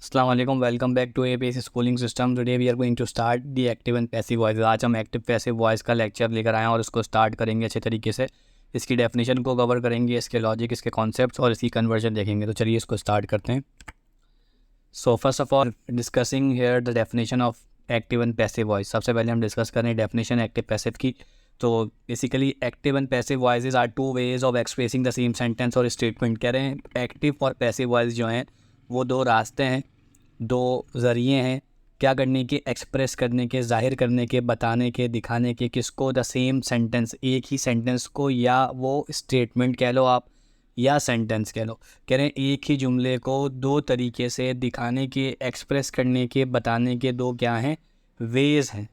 अस्सलाम वालेकुम, welcome back to APS schooling system. Today we are going to start the active and passive voice. आज हम active passive voice का lecture लेकर आए हैं और उसको स्टार्ट करेंगे अच्छे तरीके से। इसकी डेफिनेशन को कवर करेंगे, इसके लॉजिक, इसके कॉन्सेप्ट्स और इसकी कन्वर्जन देखेंगे। तो चलिए इसको स्टार्ट करते हैं। So first of all discussing here the definition of active and passive voice. सबसे पहले हम डिस्कस करें डेफिनेशन एक्टिव पैसिव की। तो basically active and passive voices are two ways of expressing the same sentence और statement. कह रहे हैं एक्टिव और पैसिव वॉइस जो हैं वो दो रास्ते हैं, दो ज़रिए हैं क्या करने के, एक्सप्रेस करने के, ज़ाहिर करने के, बताने के, दिखाने के। किसको? द सेम सेंटेंस, एक ही सेंटेंस को, या वो स्टेटमेंट कह लो आप या सेंटेंस कह लो। कह रहे हैं एक ही जुमले को दो तरीके से दिखाने के, एक्सप्रेस करने के, बताने के दो क्या हैं? वेज़ हैं।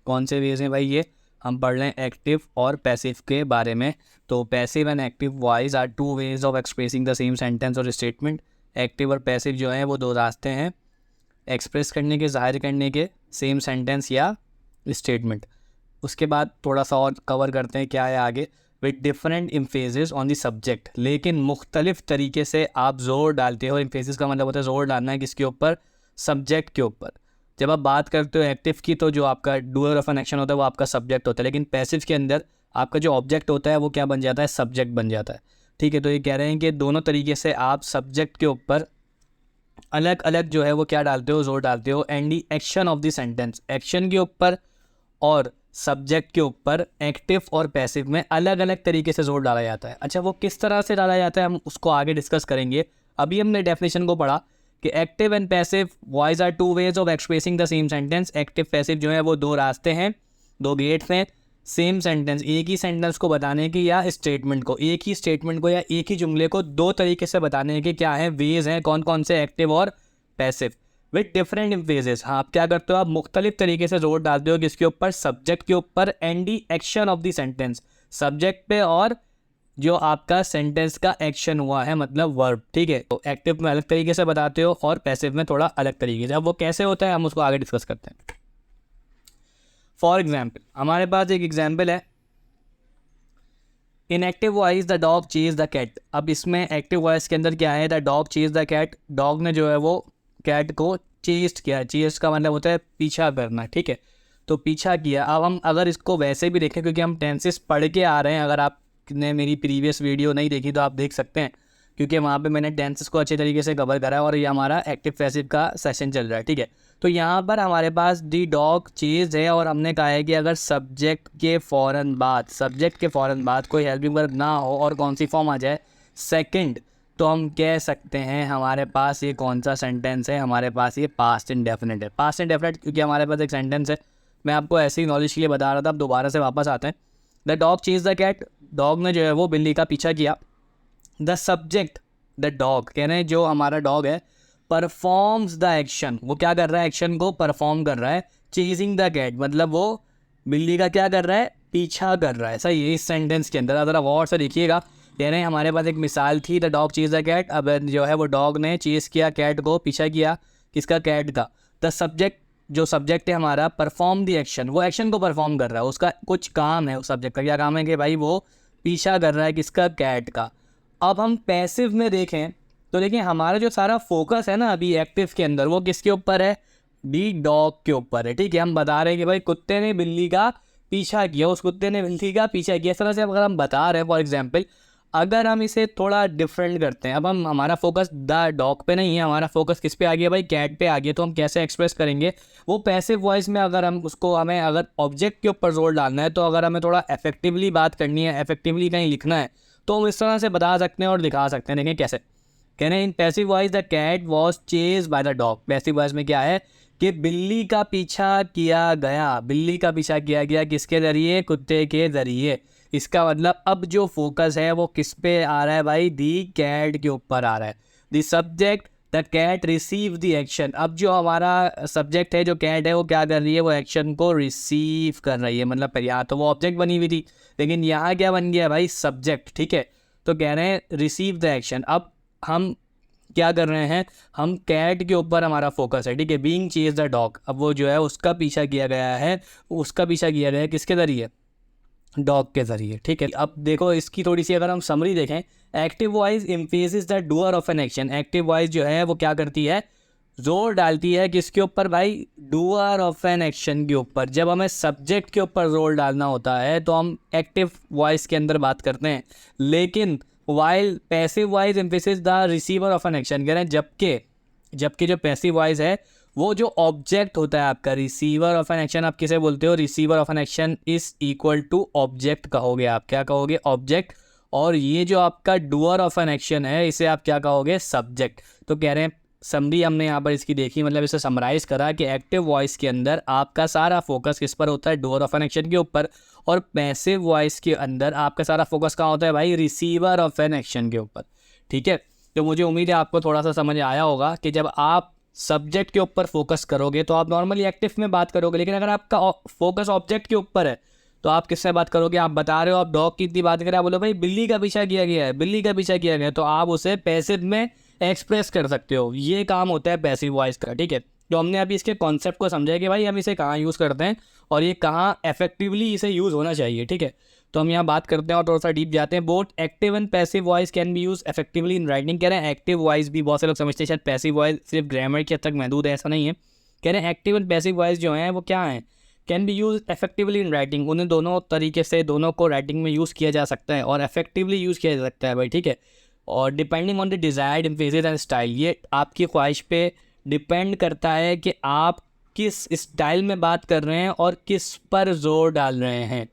कौन से वेज़ हैं भाई? ये हम पढ़ लें एक्टिव और पैसिव के बारे में। तो passive and active voice are two ways of expressing the same sentence और स्टेटमेंट। एक्टिव और पैसिव जो हैं वो दो रास्ते हैं एक्सप्रेस करने के, ज़ाहिर करने के, सेम सेंटेंस या स्टेटमेंट। उसके बाद थोड़ा सा और कवर करते हैं क्या है आगे। With different emphasis on the subject, लेकिन मुख्तलिफ तरीके से आप ज़ोर डालते हो। एम्फेसिस का मतलब होता है ज़ोर डालना है किसके ऊपर? सब्जेक्ट के ऊपर। जब आप बात करते हो एक्टिव की तो जो आपका डूअर ऑफ एन एक्शन होता है वो आपका सब्जेक्ट होता है, लेकिन पैसिव के अंदर आपका जो ऑब्जेक्ट होता है वो क्या बन जाता है? सब्जेक्ट बन जाता है। ठीक है, तो ये कह रहे हैं कि दोनों तरीके से आप सब्जेक्ट के ऊपर अलग अलग जो है वो क्या डालते हो? जोर डालते हो। And the action of the sentence, action के ऊपर और सब्जेक्ट के ऊपर एक्टिव और पैसिव में अलग अलग तरीके से जोर डाला जाता है। अच्छा, वो किस तरह से डाला जाता है हम उसको आगे डिस्कस करेंगे। अभी हमने डेफिनेशन को पढ़ा कि active and passive voice are two ways of expressing the same sentence. Active passive जो है वो दो रास्ते हैं, दो गेट्स हैं सेम सेंटेंस, एक ही सेंटेंस को बताने की या स्टेटमेंट को, एक ही स्टेटमेंट को या एक ही जुमले को दो तरीके से बताने के क्या है? वेज हैं। कौन कौन से? एक्टिव और पैसिव विद डिफरेंट एम्फेसिस। हाँ, आप क्या करते हो? आप मुख्तलिफ तरीके से जोर डालते हो किसके ऊपर? सब्जेक्ट के ऊपर। And the action of the sentence, subject पे और जो आपका सेंटेंस का एक्शन हुआ है मतलब वर्ब। ठीक है, तो एक्टिव में अलग तरीके से बताते हो और पैसिव में थोड़ा अलग तरीके से। अब वो कैसे होता है हम उसको आगे डिस्कस करते हैं। फॉर एग्जाम्पल, हमारे पास एक एग्जाम्पल है, in active voice the dog chase the cat. अब इसमें एक्टिव वॉइस के अंदर क्या है? The dog chase the cat, dog ने जो है वो कैट को चेस्ट किया। चेस्ट का मतलब होता है पीछा करना। ठीक है, तो पीछा किया। अब हम अगर इसको वैसे भी देखें, क्योंकि हम टेंसेस पढ़ के आ रहे हैं, अगर आपने मेरी प्रीवियस वीडियो नहीं देखी तो आप देख सकते हैं, क्योंकि वहाँ पे मैंने टेंसेस को अच्छे तरीके से कवर करा है और ये हमारा एक्टिव पैसिव का सेशन चल रहा है। ठीक है, तो यहाँ पर हमारे पास दी डॉग चेज है और हमने कहा है कि अगर सब्जेक्ट के फ़ौरन बाद कोई हेल्पिंग वर्ब ना हो और कौन सी फॉर्म आ जाए? सेकंड, तो हम कह सकते हैं हमारे पास ये कौन सा सेंटेंस है? हमारे पास ये पास्ट इंडेफिनिट है। पास्ट इंडेफिनिट क्योंकि हमारे पास एक सेंटेंस है, मैं आपको ऐसे ही नॉलेज के लिए बता रहा था। अब दोबारा से वापस आते हैं। The dog chase the cat, dog ने जो है वो बिल्ली का पीछा किया। द सब्जेक्ट द डॉग, कह रहे हैं जो हमारा डॉग है परफॉर्म्स द एक्शन, वो क्या कर रहा है? एक्शन को परफॉर्म कर रहा है। चेजिंग द कैट मतलब वो बिल्ली का क्या कर रहा है? पीछा कर रहा है। सही है। इस सेंटेंस के अंदर ज़रा गौर से देखिएगा, कह रहे हैं हमारे पास एक मिसाल थी, the dog chase the cat. अब जो है वो डॉग ने चेज किया कैट को, पीछा किया किसका? कैट का। द सब्जेक्ट, जो सब्जेक्ट है हमारा, परफॉर्म द एक्शन, वो एक्शन को परफॉर्म कर रहा है, उसका कुछ काम है। उस सब्जेक्ट का क्या काम है? कि भाई वो पीछा कर रहा है किसका? कैट का। अब हम पैसिव में देखें तो देखिए हमारा जो सारा फोकस है ना अभी एक्टिव के अंदर, वो किसके ऊपर है? डी डॉग के ऊपर है। ठीक है, हम बता रहे हैं कि भाई कुत्ते ने बिल्ली का पीछा किया, उस कुत्ते ने बिल्ली का पीछा किया। इस तरह से अगर हम बता रहे हैं, फॉर एग्जांपल अगर हम इसे थोड़ा डिफरेंट करते हैं, अब हम हमारा फोकस द डॉग पे नहीं है, हमारा फोकस किस पे आ गया भाई? कैट पे आ गया। तो हम कैसे एक्सप्रेस करेंगे वो पैसिव वॉइस में? अगर हम उसको, हमें अगर ऑब्जेक्ट के ऊपर जोर डालना है, तो अगर हमें थोड़ा इफेक्टिवली बात करनी है, इफेक्टिवली कहीं लिखना है, तो हम इस तरह से बता सकते हैं और दिखा सकते हैं। देखें कैसे। कहते हैं in passive voice the cat was chase by the dog. Passive voice में क्या है कि बिल्ली का पीछा किया गया, बिल्ली का पीछा किया गया किसके ज़रिए? कुत्ते के ज़रिए। इसका मतलब अब जो फोकस है वो किस पे आ रहा है भाई? दी कैट के ऊपर आ रहा है। The subject the cat receive the action. अब जो हमारा सब्जेक्ट है, जो कैट है, वो क्या कर रही है? वो एक्शन को रिसीव कर रही है। मतलब यहाँ तो वो ऑब्जेक्ट बनी हुई थी, लेकिन यहाँ क्या बन गया भाई? सब्जेक्ट। ठीक है, तो कह रहे हैं रिसीव द एक्शन। अब हम क्या कर रहे हैं? हम कैट के ऊपर हमारा फोकस है। ठीक है, बीइंग चेज द डॉग, अब वो जो है उसका पीछा किया गया है, उसका पीछा किया गया है किसके ज़रिए? डॉग के ज़रिए। ठीक है, अब देखो इसकी थोड़ी सी अगर हम समरी देखें, active voice emphasis the doer of an action. Active voice जो है वो क्या करती है? जोर डालती है किसके ऊपर भाई, डूअर ऑफ एन एक्शन के ऊपर। जब हमें सब्जेक्ट के ऊपर जोर डालना होता है तो हम एक्टिव वॉइस के अंदर बात करते हैं, लेकिन while passive voice emphasis the receiver of an action कह रहे हैं, जबकि जो पैसिव वॉइस है वो जो ऑब्जेक्ट होता है आपका, रिसीवर ऑफ एन एक्शन आप किसे बोलते हो, receiver of an action is equal to object कहोगे आप, क्या कहोगे, ऑब्जेक्ट। और ये जो आपका डूअर ऑफ एन एक्शन है इसे आप क्या कहोगे, सब्जेक्ट। तो कह रहे हैं समरी हमने यहाँ पर इसकी देखी, मतलब इसे समराइज करा कि एक्टिव वॉइस के अंदर आपका सारा फोकस किस पर होता है, डूअर ऑफ एन एक्शन के ऊपर, और पैसिव वॉइस के अंदर आपका सारा फोकस कहाँ होता है भाई, रिसीवर ऑफ एन एक्शन के ऊपर। ठीक है, तो मुझे उम्मीद है आपको थोड़ा सा समझ आया होगा कि जब आप सब्जेक्ट के ऊपर फोकस करोगे तो आप नॉर्मली एक्टिव में बात करोगे, लेकिन अगर आपका फोकस ऑब्जेक्ट के ऊपर है तो आप किससे बात करोगे, आप बता रहे हो आप डॉग की इतनी बात करें, आप बोलो भाई बिल्ली का पीछा किया गया है, बिल्ली का पीछा किया गया है, तो आप उसे पैसिव में एक्सप्रेस कर सकते हो। ये काम होता है पैसिव वॉइस का। ठीक है, तो हमने अभी इसके कॉन्सेप्ट को समझा है कि भाई हम इसे कहाँ यूज़ करते हैं और ये कहाँ इफेक्टिवली इसे यूज़ होना चाहिए। ठीक है, तो हम यहाँ बात करते हैं और थोड़ा सा डीप जाते हैं। Both active and passive voice can be use effectively in writing. कह रहे हैं एक्टिव वॉइस भी, बहुत से लोग समझते हैं शायद पैसिव वॉइस सिर्फ ग्रामर के हद तक महदूद है, ऐसा नहीं है। कह रहे हैं एक्टिव एंड पैसिव वॉइस जो हैं वो क्या हैं, can be use effectively in writing. उन्हें दोनों तरीके से दोनों को राइटिंग में यूज़ किया जा सकता है और इफेक्टिवली यूज़ किया जा सकता है भाई। ठीक है, और depending on the desired emphasis and style, ये आपकी ख्वाहिश पे डिपेंड करता है कि आप किस स्टाइल में बात कर रहे हैं और किस पर जोर डाल रहे हैं।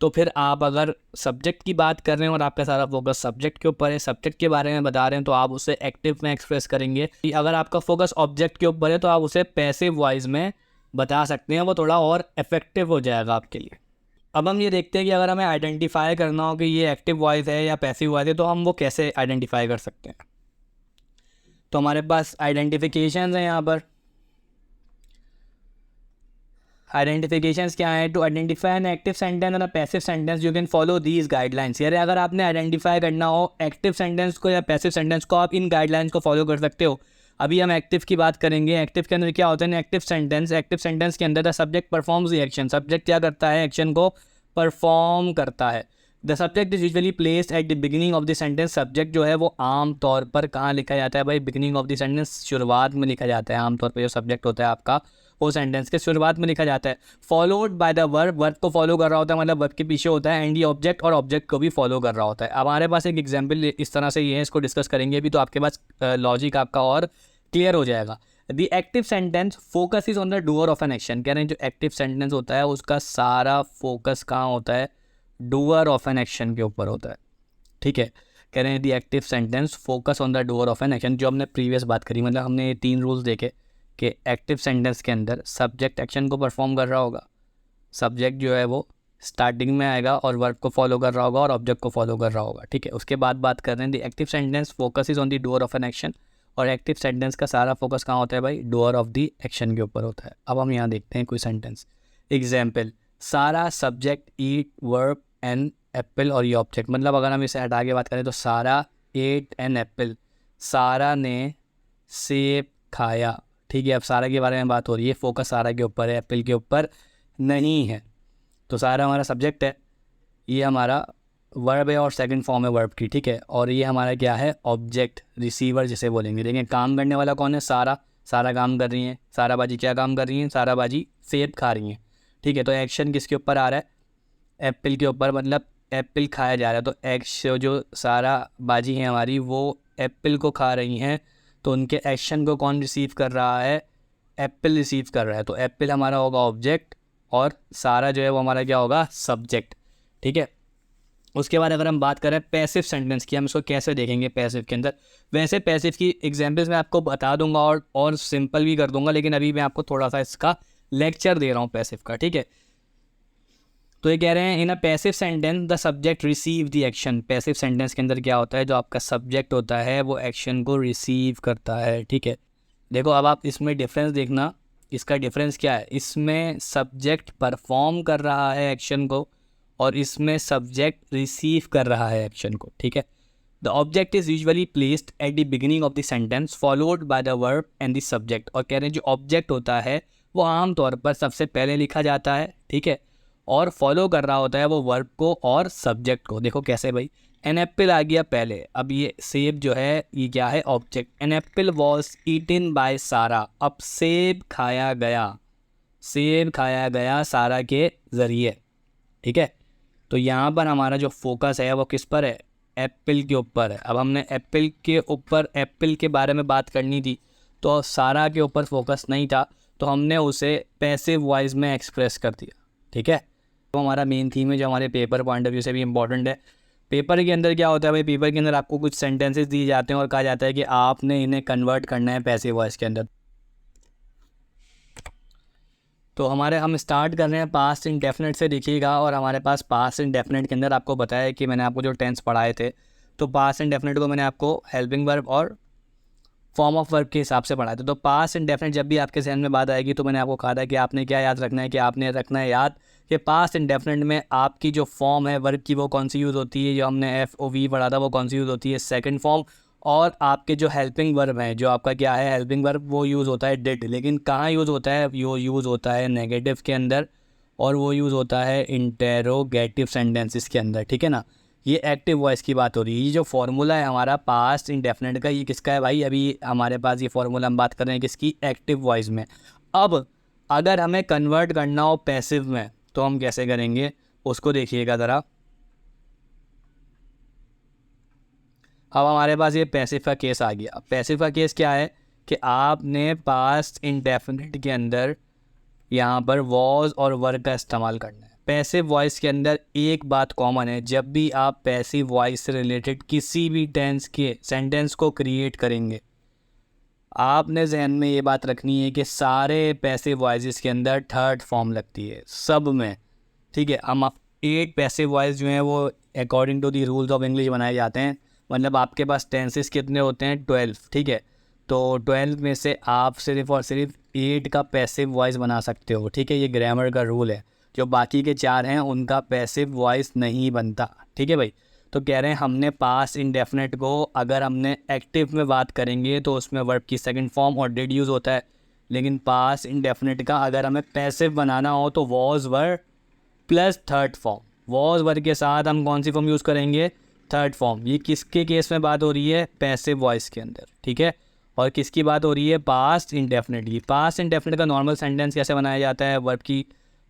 तो फिर आप अगर सब्जेक्ट की बात कर रहे हैं और आपका सारा फोकस सब्जेक्ट के ऊपर है, सब्जेक्ट के बारे में बता रहे हैं, तो आप उसे एक्टिव में एक्सप्रेस करेंगे। अगर आपका फोकस ऑब्जेक्ट के ऊपर है तो आप उसे पैसिव वॉइस में बता सकते हैं, वो थोड़ा और इफेक्टिव हो जाएगा आपके लिए। अब हम ये देखते हैं कि अगर हमें आइडेंटिफाई करना हो कि ये एक्टिव वॉइस है या पैसिव वॉइस है तो हम वो कैसे आइडेंटिफाई कर सकते हैं। तो हमारे पास आइडेंटिफिकेशंस हैं यहाँ पर। आइडेंटिफिकेशंस क्या है, to identify an active sentence और passive sentence you can follow these guidelines. यानी अगर आपने आइडेंटिफाई करना हो एक्टिव सेंटेंस को या पैसिव सेंटेंस को, आप इन गाइडलाइंस को फॉलो कर सकते हो। अभी हम एक्टिव की बात करेंगे। एक्टिव के अंदर क्या होता है, एक्टिव सेंटेंस के अंदर the subject performs the action, subject क्या करता है, एक्शन को परफॉर्म करता है। The subject is usually placed at the beginning of the sentence, subject जो है वो आम तौर पर कहाँ लिखा जाता है भाई, बिगिनिंग ऑफ द सेंटेंस, शुरुआत में लिखा जाता है। आमतौर पर जो सब्जेक्ट होता है आपका वो सेंटेंस के शुरुआत में लिखा जाता है। Followed by the verb, verb को फॉलो कर रहा होता है, मतलब वर्ब के पीछे होता है, एंड ये ऑब्जेक्ट, और ऑब्जेक्ट को भी फॉलो कर रहा होता है। अब हमारे पास एक एग्जाम्पल इस तरह से ये है, इसको डिस्कस करेंगे अभी, तो आपके पास लॉजिक आपका और क्लियर हो जाएगा। The active sentence focus is on the doer of an action. कह रहे हैं जो एक्टिव सेंटेंस होता है उसका सारा फोकस कहाँ होता है, डूअर ऑफ एन एक्शन के ऊपर होता है। ठीक है, कह रहे हैं the active sentence focus on the doer of an action, जो हमने प्रीवियस बात करी, मतलब हमने ये 3 रूल्स देखे कि एक्टिव सेंटेंस के अंदर सब्जेक्ट एक्शन को परफॉर्म कर रहा होगा, सब्जेक्ट जो है वो स्टार्टिंग में आएगा और वर्ब को फॉलो कर रहा होगा और ऑब्जेक्ट को फॉलो कर रहा होगा। ठीक है, उसके बाद बात कर रहे हैं the active sentence focus is on the doer of an action, और एक्टिव सेंटेंस का सारा फोकस कहाँ होता है भाई, डूअर ऑफ द एक्शन के ऊपर होता है। अब हम यहाँ देखते हैं कोई सेंटेंस। एग्जाम्पल, सारा subject, eat verb an apple, और ये ऑब्जेक्ट। मतलब अगर हम इसे हटा के बात करें तो सारा एट एन एप्पल, सारा ने सेब खाया। ठीक है, अब सारा के बारे में बात हो रही है, फोकस सारा के ऊपर है, एप्पल के ऊपर नहीं है। तो सारा हमारा सब्जेक्ट है, ये हमारा वर्ब है और सेकंड फॉर्म है वर्ब की। ठीक है, और ये हमारा क्या है, ऑब्जेक्ट, रिसीवर जिसे बोलेंगे। देखिए काम करने वाला कौन है, सारा, सारा काम कर रही हैं, सारा बाजी क्या काम कर रही हैं, सारा बाजी सेब खा रही हैं। ठीक है, तो एक्शन किसके ऊपर आ रहा है, एप्पल के ऊपर, मतलब एप्पल खाया जा रहा है। तो एक्शन जो सारा बाजी हैं हमारी वो एप्पल को खा रही हैं, तो उनके एक्शन को कौन रिसीव कर रहा है, एप्पल रिसीव कर रहा है। तो एप्पल हमारा होगा ऑब्जेक्ट और सारा जो है वो हमारा क्या होगा, सब्जेक्ट। ठीक है, उसके बाद अगर हम बात करें पैसिव सेंटेंस की, हम इसको कैसे देखेंगे पैसिव के अंदर। वैसे पैसिव की एग्जांपल्स मैं आपको बता दूंगा और सिंपल भी कर दूंगा, लेकिन अभी मैं आपको थोड़ा सा इसका लेक्चर दे रहा हूँ पैसिव का। ठीक है, तो ये कह रहे हैं in a passive sentence the subject receive the action. Passive sentence के अंदर क्या होता है, जो आपका सब्जेक्ट होता है वो एक्शन को रिसीव करता है। ठीक है, देखो अब आप इसमें डिफरेंस देखना, इसका डिफरेंस क्या है, इसमें सब्जेक्ट परफॉर्म कर रहा है एक्शन को और इसमें सब्जेक्ट रिसीव कर रहा है एक्शन को। ठीक है, the object is usually placed at the beginning of the sentence followed by the verb and the subject. और कह रहे हैं जो ऑब्जेक्ट होता है वो आमतौर पर सबसे पहले लिखा जाता है। ठीक है, और फॉलो कर रहा होता है वो वर्ब को और सब्जेक्ट को। देखो कैसे भाई, एन एप्पल आ गया पहले। अब ये सेब जो है ये क्या है, object. An apple was eaten by Sara. अब सेब खाया गया, सेब खाया गया सारा के ज़रिए, ठीक है। तो यहाँ पर हमारा जो फोकस है वो किस पर है, एप्पल के ऊपर है। अब हमने एप्पल के ऊपर एप्पल के बारे में बात करनी थी, तो सारा के ऊपर फोकस नहीं था, तो हमने उसे पैसिव वॉइस में एक्सप्रेस कर दिया, ठीक है। तो हमारा मेन थीम है जो हमारे पेपर पॉइंट ऑफ व्यू से भी इम्पॉर्टेंट है। पेपर के अंदर क्या होता है भाई, पेपर के अंदर आपको कुछ सेंटेंसेस दिए जाते हैं और कहा जाता है कि आपने इन्हें कन्वर्ट करना है पैसिव वॉइस के अंदर। तो हम स्टार्ट कर रहे हैं पास्ट इंडेफिनिट से, देखिएगा। और हमारे पास पास्ट इंडेफिनिट के अंदर आपको बताया है कि मैंने आपको जो टेंस पढ़ाए थे, तो पास्ट इंडेफिनिट को मैंने आपको हेल्पिंग वर्ब और फॉर्म ऑफ वर्ब के हिसाब से पढ़ाए थे। तो पास्ट इंडेफिनिट जब भी आपके जहन में बात आएगी तो मैंने आपको कहा था कि आपने क्या याद रखना है, कि आपने रखना है याद कि पास्ट इंडेफिनिट में आपकी जो फॉर्म है वर्ब की वो कौन सी यूज़ होती है, जो हमने FOV पढ़ा था वो कौन सी यूज़ होती है, सेकंड फॉर्म। और आपके जो हेल्पिंग वर्ब हैं, जो आपका क्या है हेल्पिंग वर्ब, वो यूज़ होता है डिड। लेकिन कहाँ यूज़ होता है, वो यूज़ होता है नेगेटिव के अंदर, और वो यूज़ होता है इंटेरोगेटिव सेंटेंसेस के अंदर, ठीक है ना। ये एक्टिव वॉइस की बात हो रही है। ये जो फार्मूला है हमारा पास्ट इंडेफिनिट का, ये किसका है भाई, अभी हमारे पास ये फार्मूला हम बात कर रहे हैं किसकी, एक्टिव वॉइस में। अब अगर हमें कन्वर्ट करना हो पैसिव में तो हम कैसे करेंगे, उसको देखिएगा ज़रा। अब हमारे पास ये पैसिव का केस आ गया। पैसिव का केस क्या है कि आपने पास्ट इंडेफिनिट के अंदर यहाँ पर वॉज और वर का इस्तेमाल करना है। पैसिव वॉइस के अंदर एक बात कॉमन है, जब भी आप पैसिव वॉइस से रिलेटेड किसी भी टेंस के सेंटेंस को क्रिएट करेंगे, आपने जहन में ये बात रखनी है कि सारे पैसिव वॉइस के अंदर थर्ड फॉर्म लगती है सब में, ठीक है। हम 8 पैसिव वॉइस जो हैं वो according to the rules of English बनाए जाते हैं। मतलब आपके पास टेंसेस कितने होते हैं, 12, ठीक है। तो 12 में से आप सिर्फ और सिर्फ 8 का पैसिव वॉइस बना सकते हो, ठीक है। ये ग्रामर का रूल है। जो बाकी के 4 हैं उनका पैसिव वॉइस नहीं बनता, ठीक है भाई। तो कह रहे हैं हमने पास्ट इंडेफिनिट को अगर हमने एक्टिव में बात करेंगे तो उसमें वर्ब की सेकंड फॉर्म और डिड यूज़ होता है। लेकिन पास्ट इंडेफिनिट का अगर हमें पैसिव बनाना हो तो was were plus third form. Was were के साथ हम कौन सी फॉर्म यूज़ करेंगे, थर्ड फॉर्म। ये किसके केस में बात हो रही है, पैसिव वॉइस के अंदर, ठीक है। और किसकी बात हो रही है, पास्ट इंडेफिनिट की। पास्ट इंडेफिनिट का नॉर्मल सेंटेंस कैसे बनाया जाता है,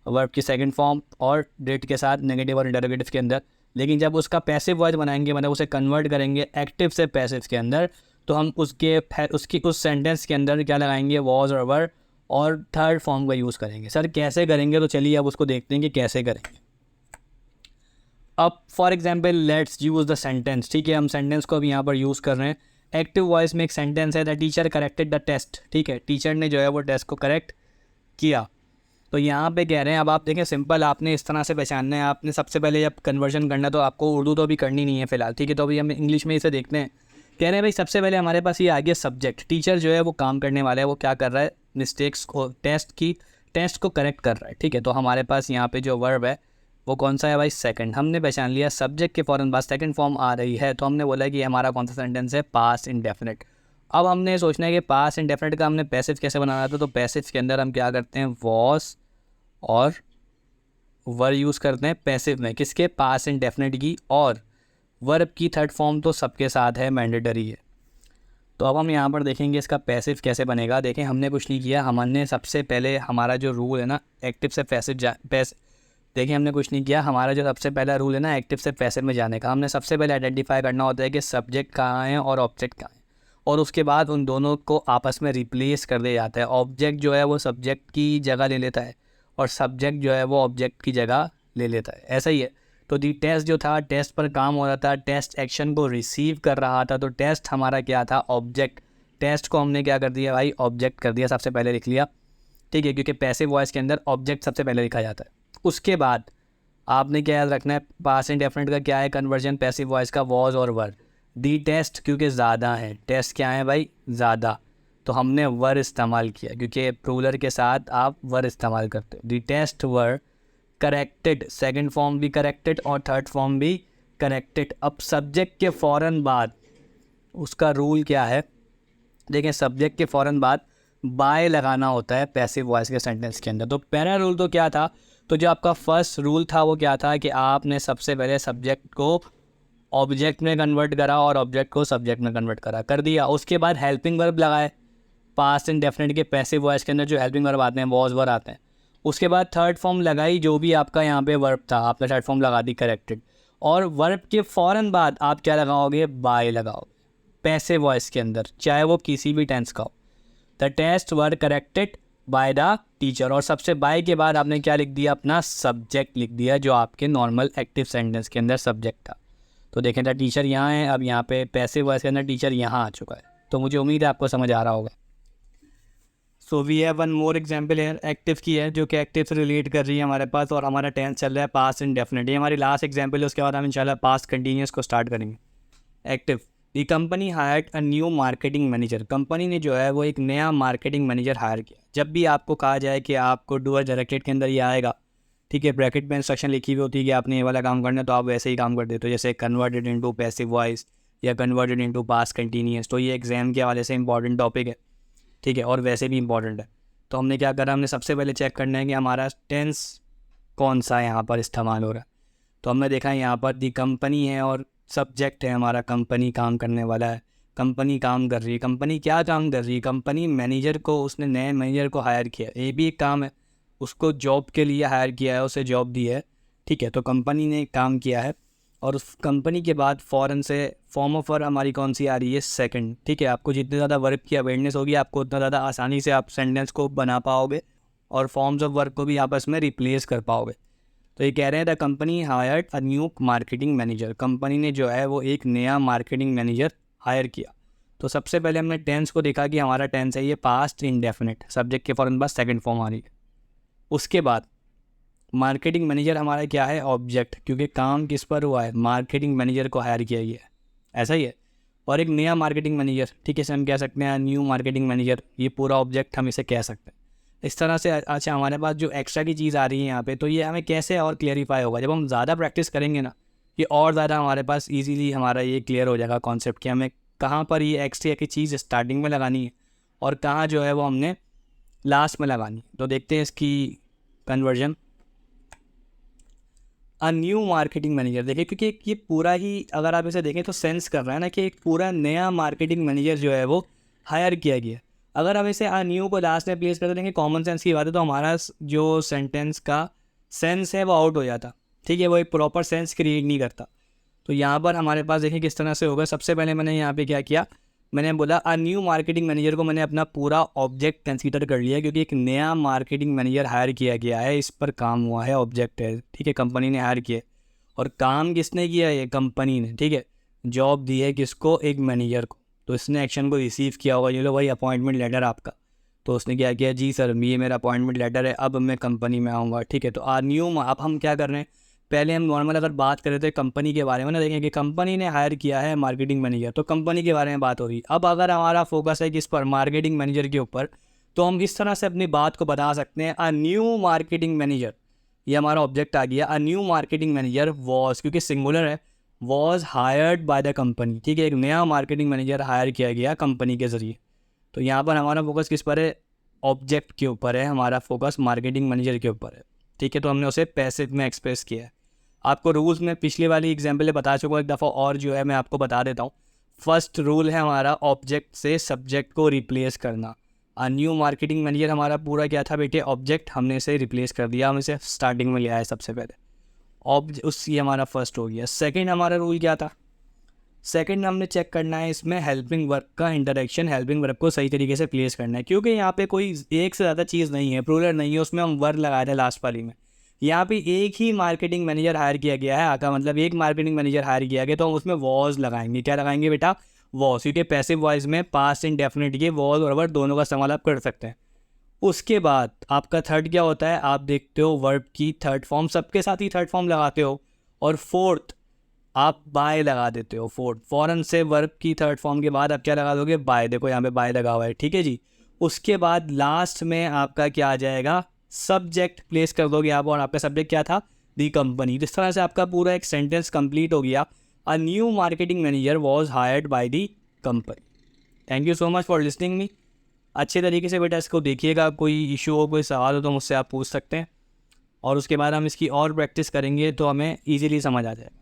वर्ब की सेकंड फॉर्म और डिड के साथ नेगेटिव और इंटरोगेटिव के अंदर। लेकिन जब उसका पैसिव वॉइस बनाएंगे, मतलब उसे कन्वर्ट करेंगे एक्टिव से पैसिव के अंदर, तो हम उसकी उस सेंटेंस के अंदर क्या लगाएंगे, वॉज और वर और थर्ड फॉर्म का यूज़ करेंगे। सर कैसे करेंगे, तो चलिए अब उसको देखते हैं कि कैसे करेंगे। अब for example let's use the sentence, ठीक है। हम सेंटेंस को अब यहाँ पर यूज़ कर रहे हैं। एक्टिव वॉइस में एक सेंटेंस है, the teacher corrected the test, ठीक है। टीचर ने जो है वो टेस्ट को करेक्ट किया। तो यहाँ पे कह रहे हैं, अब आप देखें सिंपल, आपने इस तरह से पहचानना है। आपने सबसे पहले जब कन्वर्जन करना तो आपको उर्दू तो अभी करनी नहीं है फिलहाल, ठीक है। तो अभी हम इंग्लिश में इसे देखते हैं। कह रहे हैं भाई सबसे पहले हमारे पास ये आ गया सब्जेक्ट। टीचर जो है वो काम करने वाला है, वो क्या कर रहा है, मिस्टेक्स को टेस्ट को करेक्ट कर रहा है, ठीक है। तो हमारे पास यहाँ पे जो वर्ब है वो कौन सा है भाई, सेकंड। हमने पहचान लिया सब्जेक्ट के फ़ौरन बाद सेकंड फॉर्म आ रही है, तो हमने बोला कि हमारा कौन सा सेंटेंस है, पास्ट इंडेफिनिट। अब हमने सोचना है कि पास्ट इंडेफिनिट का हमने पैसिव कैसे बनाना था। तो पैसिव के अंदर हम क्या करते हैं, वॉज और वर यूज़ करते हैं पैसिव में, किसके, पास्ट इंडेफिनिट की। और वर्ब की थर्ड फॉर्म तो सबके साथ है, मैंडेटरी है। तो अब हम यहाँ पर देखेंगे इसका पैसिव कैसे बनेगा। देखें हमने कुछ नहीं किया, हमने सबसे पहले हमारा जो रूल है ना एक्टिव से पैसिव देखिए हमने कुछ नहीं किया। हमारा जो सबसे पहला रूल है ना एक्टिव से पैसिव में जाने का, हमने सबसे पहले आइडेंटिफाई करना होता है कि सब्जेक्ट कहाँ है और ऑब्जेक्ट कहाँ है, और उसके बाद उन दोनों को आपस में रिप्लेस कर दिया जाता है। ऑब्जेक्ट जो है वो सब्जेक्ट की जगह ले लेता है और सब्जेक्ट जो है वो ऑब्जेक्ट की जगह ले लेता है, ऐसा ही है। तो दी टेस्ट जो था, टेस्ट पर काम हो रहा था, टेस्ट एक्शन को रिसीव कर रहा था। तो टेस्ट हमारा क्या था, ऑब्जेक्ट। टेस्ट को हमने क्या कर दिया भाई, ऑब्जेक्ट कर दिया, सबसे पहले लिख लिया, ठीक है। क्योंकि पैसिव वॉइस के अंदर ऑब्जेक्ट सबसे पहले लिखा जाता है। उसके बाद आपने क्या याद रखना है, पास्ट इंडेफिनिट का क्या है कन्वर्जन पैसिव वॉइस का, वॉज और वर। दी टेस्ट क्योंकि ज़्यादा है, टेस्ट क्या है भाई, ज़्यादा, तो हमने वर इस्तेमाल किया क्योंकि प्लूरल के साथ आप वर इस्तेमाल करते हो। दी test were corrected, second form भी करेक्टेड और थर्ड फॉर्म भी करेक्टेड। अब सब्जेक्ट के फ़ौरन बाद उसका रूल क्या है, देखें सब्जेक्ट के फ़ौरन बाद बाय लगाना होता है पैसिव वॉइस के सेंटेंस के अंदर। तो पहला रूल तो क्या था, तो जो आपका फर्स्ट रूल था वो क्या था कि आपने सबसे पहले सब्जेक्ट को ऑब्जेक्ट में कन्वर्ट करा और ऑब्जेक्ट को सब्जेक्ट में कन्वर्ट करा, कर दिया। उसके बाद हेल्पिंग वर्ब लगाए, पास्ट इंडेफिनिट के पैसिव वॉइस के अंदर जो हेल्पिंग वर्ब आते हैं वॉज वर्ब आते हैं। उसके बाद थर्ड फॉर्म लगाई, जो भी आपका यहाँ पे वर्ब था आपने थर्ड फॉर्म लगा दी, करेक्टेड। और वर्ब के फ़ौरन बाद आप क्या लगाओगे, बाय लगाओगे पैसिव वॉइस के अंदर, चाहे वो किसी भी टेंस का हो। The test were corrected by the teacher, और सबसे बाय के बाद आपने क्या लिख दिया, अपना सब्जेक्ट लिख दिया, जो आपके नॉर्मल एक्टिव सेंटेंस के अंदर सब्जेक्ट था। तो देखें था टीचर यहाँ है, अब यहाँ पे पैसिव वॉइस के अंदर टीचर यहाँ आ चुका है। तो मुझे उम्मीद है आपको समझ आ रहा होगा। So we have one more example है एक्टिव की है, जो कि एक्टिव से रिलेट कर रही है हमारे पास, और हमारा टेंस चल रहा है पास्ट इंडेफिनिट। ये हमारी लास्ट एग्जाम्पल है, उसके बाद हम इंशाल्लाह पास्ट कंटिन्यूस को स्टार्ट करेंगे। Active, the company hired a new marketing manager, company ने जो है वो एक नया मार्केटिंग मैनेजर हायर किया। जब भी आपको कहा जाए कि आपको डू एज डायरेक्टेड के अंदर ये आएगा, ठीक है, ब्रैकेट में इंस्ट्रक्शन लिखी हुई होती है कि आपने ये वाला काम करना है, तो आप वैसे ही काम कर देते हो, जैसे कन्वर्टेड इनटू पैसिव वॉइस या कन्वर्टेड इनटू पास्ट कंटिन्यूस। तो ये एग्जाम के हवाले से इंपॉर्टेंट टॉपिक है, ठीक है, और वैसे भी इंपॉर्टेंट है। तो हमने क्या करा, हमने सबसे पहले चेक करना है कि हमारा टेंस कौन सा यहाँ पर इस्तेमाल हो रहा है। तो हमने देखा यहाँ पर दी कंपनी है और सब्जेक्ट है हमारा, कंपनी काम करने वाला है, कंपनी काम कर रही है। कंपनी क्या काम कर रही है, कंपनी मैनेजर को, उसने नए मैनेजर को हायर किया, ये भी एक काम है, उसको जॉब के लिए हायर किया है, उसे जॉब दी है, ठीक है। तो कंपनी ने काम किया है, और उस कंपनी के बाद फ़ौरन से फॉर्म ऑफ वर्ब हमारी कौन सी आ रही है, सेकंड, ठीक है। आपको जितनी ज़्यादा वर्ब की अवेयरनेस होगी, आपको उतना ज़्यादा आसानी से आप सेंटेंस को बना पाओगे और फॉर्म्स ऑफ वर्ब को भी आपस में रिप्लेस कर पाओगे। तो ये कह रहे हैं the company hired a new marketing manager, company ने जो है वो एक नया मार्केटिंग मैनेजर हायर किया। तो सबसे पहले हमने टेंस को देखा कि हमारा टेंस है ये पास्ट इंडेफिनिट, सब्जेक्ट के फ़ौरन बाद सेकंड फॉर्म आ रही है। उसके बाद मार्केटिंग मैनेजर हमारा क्या है, ऑब्जेक्ट, क्योंकि काम किस पर हुआ है, मार्केटिंग मैनेजर को हायर किया गया है, ऐसा ही है। और एक नया मार्केटिंग मैनेजर, ठीक है, इसे हम कह सकते हैं न्यू मार्केटिंग मैनेजर, ये पूरा ऑब्जेक्ट हम इसे कह सकते हैं। इस तरह से अच्छा हमारे पास जो एक्स्ट्रा की चीज़ आ रही है यहाँ पे, तो ये हमें कैसे और क्लियरिफाई होगा, जब हम ज़्यादा प्रैक्टिस करेंगे ना, ये और ज़्यादा हमारे पास ईजीली हमारा ये क्लियर हो जाएगा कॉन्सेप्ट कि हमें कहाँ पर ये एक्स्ट्रा की चीज़ स्टार्टिंग में लगानी है और कहाँ जो है वो हमने लास्ट में लगानी है। तो देखते हैं इसकी conversion. A new marketing manager, देखिए क्योंकि ये पूरा ही अगर आप इसे देखें तो सेंस कर रहा है ना कि एक पूरा नया मार्केटिंग मैनेजर जो है वो हायर किया गया। अगर हम इसे अ न्यू को लास्ट में प्लेस कर देंगे, कॉमन सेंस की बात है, तो हमारा जो सेंटेंस का सेंस है वो आउट हो जाता, ठीक है, वो एक प्रॉपर सेंस क्रिएट नहीं करता। तो यहाँ पर हमारे पास देखिए किस तरह से होगा। सबसे पहले मैंने यहाँ पे क्या किया, मैंने बोला अ न्यू मार्केटिंग मैनेजर को मैंने अपना पूरा ऑब्जेक्ट कंसीडर कर लिया, क्योंकि एक नया मार्केटिंग मैनेजर हायर किया गया है, इस पर काम हुआ है, ऑब्जेक्ट है, ठीक है, कंपनी ने हायर किया। और काम किसने किया है, कंपनी ने, ठीक है, जॉब दी है किसको, एक मैनेजर को। तो इसने एक्शन को रिसीव किया होगा, ये लो भाई अपॉइंटमेंट लेटर आपका। तो उसने क्या किया, जी सर ये मेरा अपॉइंटमेंट लेटर है, अब मैं कंपनी में आऊँगा, ठीक है। तो आ न्यू, अब हम क्या कर रहे हैं, पहले हम नॉर्मल अगर बात कर रहे थे कंपनी के बारे में ना, देखें कि कंपनी ने हायर किया है मार्केटिंग मैनेजर, तो कंपनी के बारे में बात हो रही। अब अगर हमारा फोकस है किस पर, मार्केटिंग मैनेजर के ऊपर, तो हम इस तरह से अपनी बात को बता सकते हैं, अ न्यू मार्केटिंग मैनेजर, ये हमारा ऑब्जेक्ट आ गया। A new marketing manager was, क्योंकि सिंगुलर है, was hired by the company, ठीक है, एक नया मार्केटिंग मैनेजर हायर किया गया कंपनी के ज़रिए। तो यहाँ पर हमारा फोकस किस पर है, ऑब्जेक्ट के ऊपर है, हमारा फोकस मार्केटिंग मैनेजर के ऊपर है, ठीक है। तो हमने उसे पैसिव में एक्सप्रेस किया है। आपको रूल्स में पिछली वाली एग्जाम्पल बता चुका हूँ एक दफ़ा, और जो है मैं आपको बता देता हूँ। फर्स्ट रूल है हमारा ऑब्जेक्ट से सब्जेक्ट को रिप्लेस करना। अ न्यू मार्केटिंग मैनेजर हमारा पूरा क्या था बेटे, ऑब्जेक्ट, हमने इसे रिप्लेस कर दिया, हम इसे स्टार्टिंग में ले आए सबसे पहले, ये हमारा फर्स्ट हो गया। सेकंड हमारा रूल क्या था, सेकंड हमने चेक करना है इसमें हेल्पिंग वर्ब का इंटरेक्शन, हेल्पिंग वर्ब को सही तरीके से प्लेस करना है, क्योंकि यहाँ पे कोई एक से ज़्यादा चीज़ नहीं है, प्लूरल नहीं है, उसमें हम वर्ब लगाए थे लास्ट वाली में। यहाँ पे एक ही मार्केटिंग मैनेजर हायर किया गया है, आका मतलब एक मार्केटिंग मैनेजर हायर किया गया, तो हम उसमें वॉज लगाएंगे। क्या लगाएंगे बेटा, वॉज, क्योंकि पैसिव वॉइस में पास्ट इंडेफिनिट के वॉज और वर्ब दोनों का इस्तेमाल आप कर सकते हैं। उसके बाद आपका थर्ड क्या होता है, आप देखते हो वर्ब की थर्ड फॉर्म, सबके साथ ही थर्ड फॉर्म लगाते हो, और फोर्थ आप बाय लगा देते हो। फौरन से वर्ब की थर्ड फॉर्म के बाद आप क्या लगा दोगे, बाय, देखो यहाँ पे बाय लगा हुआ है, ठीक है जी। उसके बाद लास्ट में आपका क्या आ जाएगा, सब्जेक्ट प्लेस कर दोगे आप, और आपका सब्जेक्ट क्या था, दी कंपनी। इस तरह से आपका पूरा एक सेंटेंस कंप्लीट हो गया, a new marketing manager was hired by the company. Thank you so much for listening me. अच्छे तरीके से बेटा इसको देखिएगा, कोई इशू हो, कोई सवाल हो तो मुझसे आप पूछ सकते हैं, और उसके बाद हम इसकी और प्रैक्टिस करेंगे तो हमें ईजिली समझ आ जाएगा।